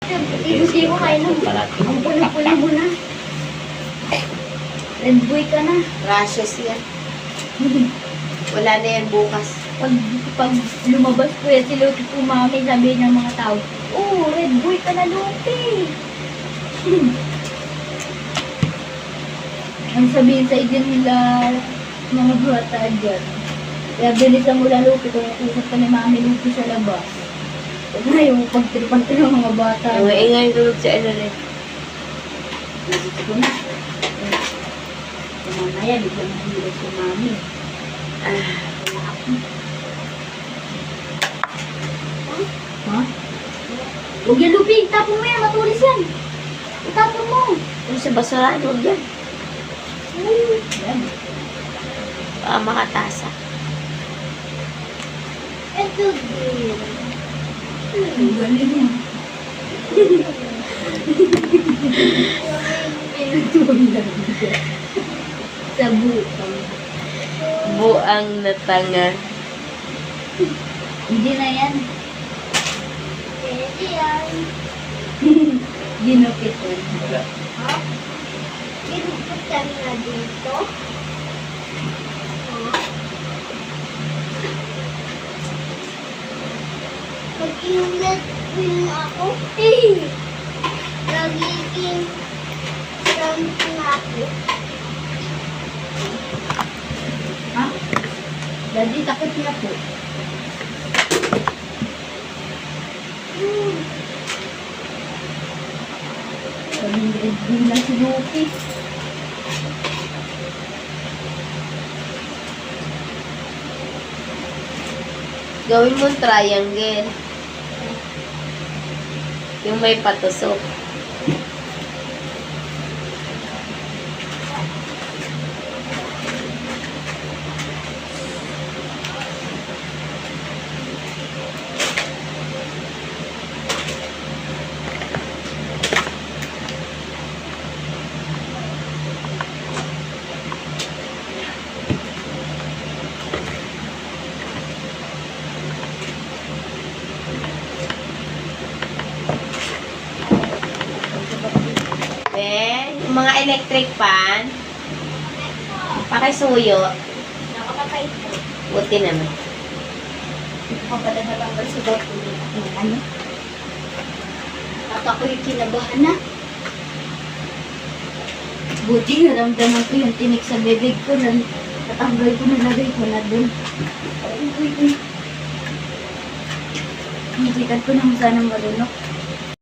Hindi ko kayo na. Ang pula-pula mo na. Red boy ka na. Rashes yan. Wala na yan bukas. Pag lumabas po yan si Loki po mami, sabi ng mga tao, oh, red boy ka na, Loki. Ang sabihin sa idin nila, mga bata dyan. Kaya bilisan mo lang, Loki, kung nakusap ka ni mami Loki sa labas. Huwag na yung pagtripan ka ng mga bata. Ang maingay tulog sa ano rin. Ito na. Mamaya, biglang mahirap si mami. Ha? Huwag yan, Lupi. Tapon mo yan. Matulis yan. Itapon mo. Ano sa basurahan? Huwag yan. Yan. Makatasa. Ito din. Ang galing yan. Sa bukang. Buang na tanga. Hindi na yan. Pwede yan. Ginupit yan. Ha? Ginupit kami na dito? Pag-iulat din ako, nagiging strong na ako. Ha? Daddy, takot niya po. Sabihin lang si Lupi. Gawin mo triangle. Yung may patusok. Yung mga electric fan, pakisuyo. Nakapatay po. Buti naman. Papadala lang sa bote. Ano? At ako'y kinabahan na. Buti naramdaman ko yung tinik sa bebeg ko. Natanggal ko, nalagay ko na dun. Uy. Nakikat ko naman sana marunok.